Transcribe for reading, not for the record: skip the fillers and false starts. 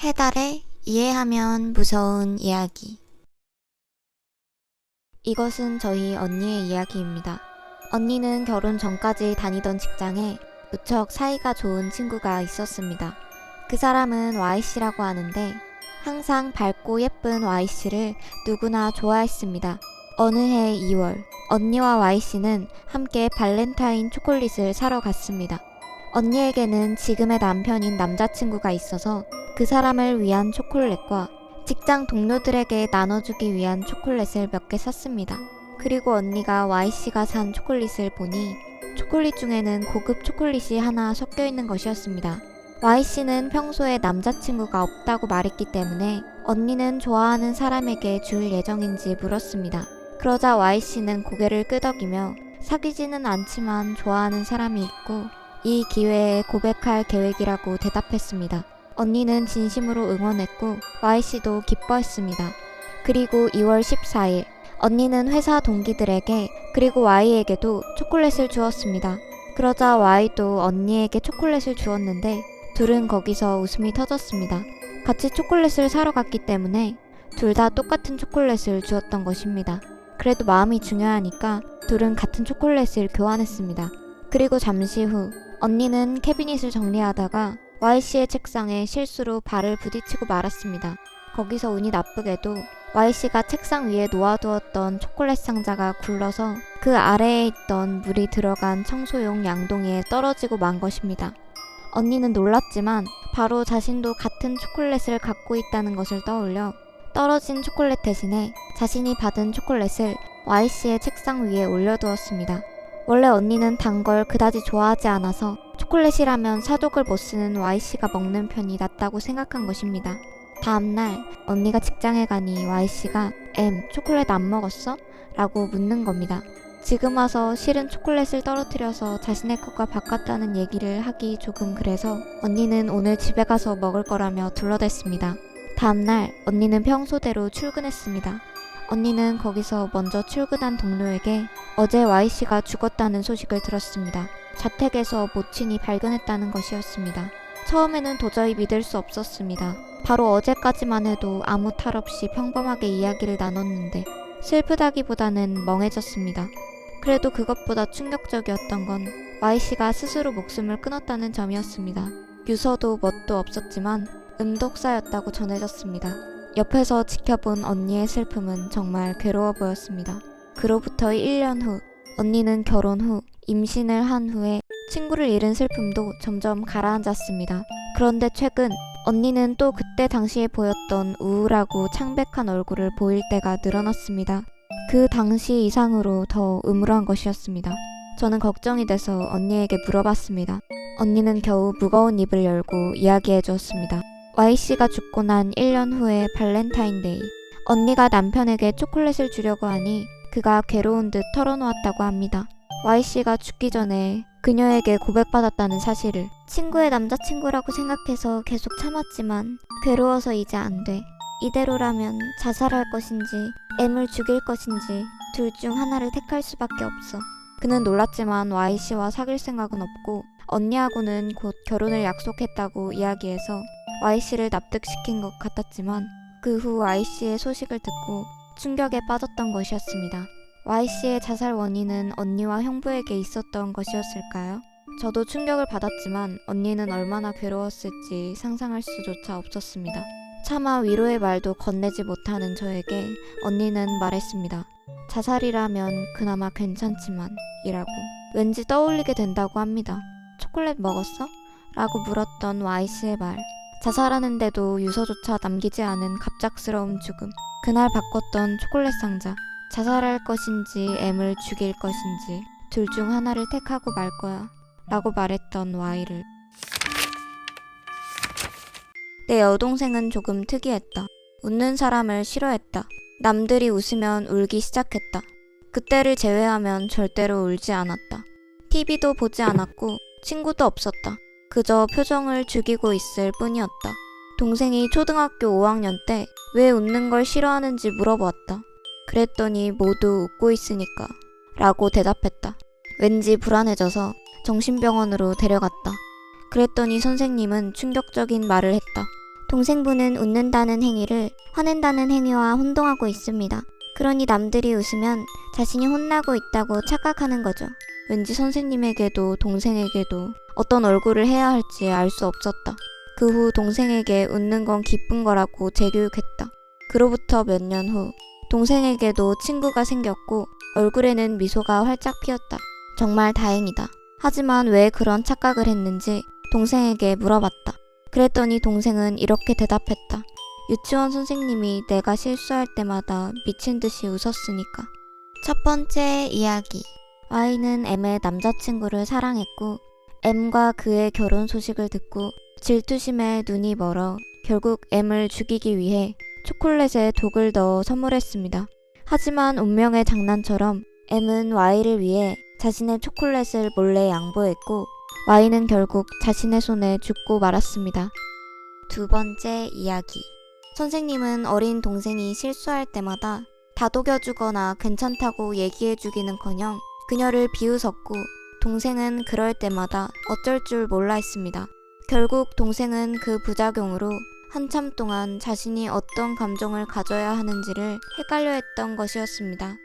해달의 이해하면 무서운 이야기. 이것은 저희 언니의 이야기입니다. 언니는 결혼 전까지 다니던 직장에 무척 사이가 좋은 친구가 있었습니다. 그 사람은 Y씨라고 하는데 항상 밝고 예쁜 Y씨를 누구나 좋아했습니다. 어느 해 2월, 언니와 Y씨는 함께 발렌타인 초콜릿을 사러 갔습니다. 언니에게는 지금의 남편인 남자친구가 있어서 그 사람을 위한 초콜릿과 직장 동료들에게 나눠주기 위한 초콜릿을 몇 개 샀습니다. 그리고 언니가 Y씨가 산 초콜릿을 보니 초콜릿 중에는 고급 초콜릿이 하나 섞여 있는 것이었습니다. Y씨는 평소에 남자친구가 없다고 말했기 때문에 언니는 좋아하는 사람에게 줄 예정인지 물었습니다. 그러자 Y씨는 고개를 끄덕이며 사귀지는 않지만 좋아하는 사람이 있고 이 기회에 고백할 계획이라고 대답했습니다. 언니는 진심으로 응원했고 Y씨도 기뻐했습니다. 그리고 2월 14일 언니는 회사 동기들에게 그리고 Y에게도 초콜릿을 주었습니다. 그러자 Y도 언니에게 초콜릿을 주었는데 둘은 거기서 웃음이 터졌습니다. 같이 초콜릿을 사러 갔기 때문에 둘 다 똑같은 초콜릿을 주었던 것입니다. 그래도 마음이 중요하니까 둘은 같은 초콜릿을 교환했습니다. 그리고 잠시 후 언니는 캐비닛을 정리하다가 Y씨의 책상에 실수로 발을 부딪히고 말았습니다. 거기서 운이 나쁘게도 Y씨가 책상 위에 놓아두었던 초콜릿 상자가 굴러서 그 아래에 있던 물이 들어간 청소용 양동이에 떨어지고 만 것입니다. 언니는 놀랐지만 바로 자신도 같은 초콜릿을 갖고 있다는 것을 떠올려 떨어진 초콜릿 대신에 자신이 받은 초콜릿을 Y씨의 책상 위에 올려두었습니다. 원래 언니는 단 걸 그다지 좋아하지 않아서 초콜릿이라면 사족을 못 쓰는 Y씨가 먹는 편이 낫다고 생각한 것입니다. 다음날 언니가 직장에 가니 Y씨가 초콜릿 안 먹었어? 라고 묻는 겁니다. 지금 와서 실은 초콜릿을 떨어뜨려서 자신의 것과 바꿨다는 얘기를 하기 조금 그래서 언니는 오늘 집에 가서 먹을 거라며 둘러댔습니다. 다음날 언니는 평소대로 출근했습니다. 언니는 거기서 먼저 출근한 동료에게 어제 Y씨가 죽었다는 소식을 들었습니다. 자택에서 모친이 발견했다는 것이었습니다. 처음에는 도저히 믿을 수 없었습니다. 바로 어제까지만 해도 아무 탈 없이 평범하게 이야기를 나눴는데 슬프다기보다는 멍해졌습니다. 그래도 그것보다 충격적이었던 건 Y씨가 스스로 목숨을 끊었다는 점이었습니다. 유서도 뭣도 없었지만 음독사였다고 전해졌습니다. 옆에서 지켜본 언니의 슬픔은 정말 괴로워 보였습니다. 그로부터 1년 후, 언니는 결혼 후 임신을 한 후에 친구를 잃은 슬픔도 점점 가라앉았습니다. 그런데 최근 언니는 또 그때 당시에 보였던 우울하고 창백한 얼굴을 보일 때가 늘어났습니다. 그 당시 이상으로 더 음울한 것이었습니다. 저는 걱정이 돼서 언니에게 물어봤습니다. 언니는 겨우 무거운 입을 열고 이야기해 주었습니다. Y씨가 죽고 난 1년 후의 발렌타인데이, 언니가 남편에게 초콜릿을 주려고 하니 그가 괴로운 듯 털어놓았다고 합니다. Y씨가 죽기 전에 그녀에게 고백받았다는 사실을 친구의 남자친구라고 생각해서 계속 참았지만 괴로워서 이제 안 돼. 이대로라면 자살할 것인지 M을 죽일 것인지 둘 중 하나를 택할 수밖에 없어. 그는 놀랐지만 Y씨와 사귈 생각은 없고 언니하고는 곧 결혼을 약속했다고 이야기해서 Y씨를 납득시킨 것 같았지만 그 후 Y씨의 소식을 듣고 충격에 빠졌던 것이었습니다. Y씨의 자살 원인은 언니와 형부에게 있었던 것이었을까요? 저도 충격을 받았지만 언니는 얼마나 괴로웠을지 상상할 수조차 없었습니다. 차마 위로의 말도 건네지 못하는 저에게 언니는 말했습니다. 자살이라면 그나마 괜찮지만 이라고. 왠지 떠올리게 된다고 합니다. 초콜릿 먹었어? 라고 물었던 Y씨의 말. 자살하는데도 유서조차 남기지 않은 갑작스러운 죽음. 그날 바꿨던 초콜릿 상자. 자살할 것인지 M을 죽일 것인지 둘 중 하나를 택하고 말 거야 라고 말했던 Y를. 내 여동생은 조금 특이했다. 웃는 사람을 싫어했다. 남들이 웃으면 울기 시작했다. 그때를 제외하면 절대로 울지 않았다. TV도 보지 않았고 친구도 없었다. 그저 표정을 죽이고 있을 뿐이었다. 동생이 초등학교 5학년 때 왜 웃는 걸 싫어하는지 물어보았다. 그랬더니 모두 웃고 있으니까 라고 대답했다. 왠지 불안해져서 정신병원으로 데려갔다. 그랬더니 선생님은 충격적인 말을 했다. 동생분은 웃는다는 행위를 화낸다는 행위와 혼동하고 있습니다. 그러니 남들이 웃으면 자신이 혼나고 있다고 착각하는 거죠. 왠지 선생님에게도 동생에게도 어떤 얼굴을 해야 할지 알 수 없었다. 그 후 동생에게 웃는 건 기쁜 거라고 재교육했다. 그로부터 몇 년 후 동생에게도 친구가 생겼고 얼굴에는 미소가 활짝 피었다. 정말 다행이다. 하지만 왜 그런 착각을 했는지 동생에게 물어봤다. 그랬더니 동생은 이렇게 대답했다. 유치원 선생님이 내가 실수할 때마다 미친 듯이 웃었으니까. 첫 번째 이야기. Y는 M의 남자친구를 사랑했고 M과 그의 결혼 소식을 듣고 질투심에 눈이 멀어 결국 M을 죽이기 위해 초콜릿에 독을 넣어 선물했습니다. 하지만 운명의 장난처럼 M은 Y를 위해 자신의 초콜릿을 몰래 양보했고 Y는 결국 자신의 손에 죽고 말았습니다. 두 번째 이야기. 선생님은 어린 동생이 실수할 때마다 다독여주거나 괜찮다고 얘기해주기는커녕 그녀를 비웃었고 동생은 그럴 때마다 어쩔 줄 몰라 했습니다. 결국 동생은 그 부작용으로 한참 동안 자신이 어떤 감정을 가져야 하는지를 헷갈려 했던 것이었습니다.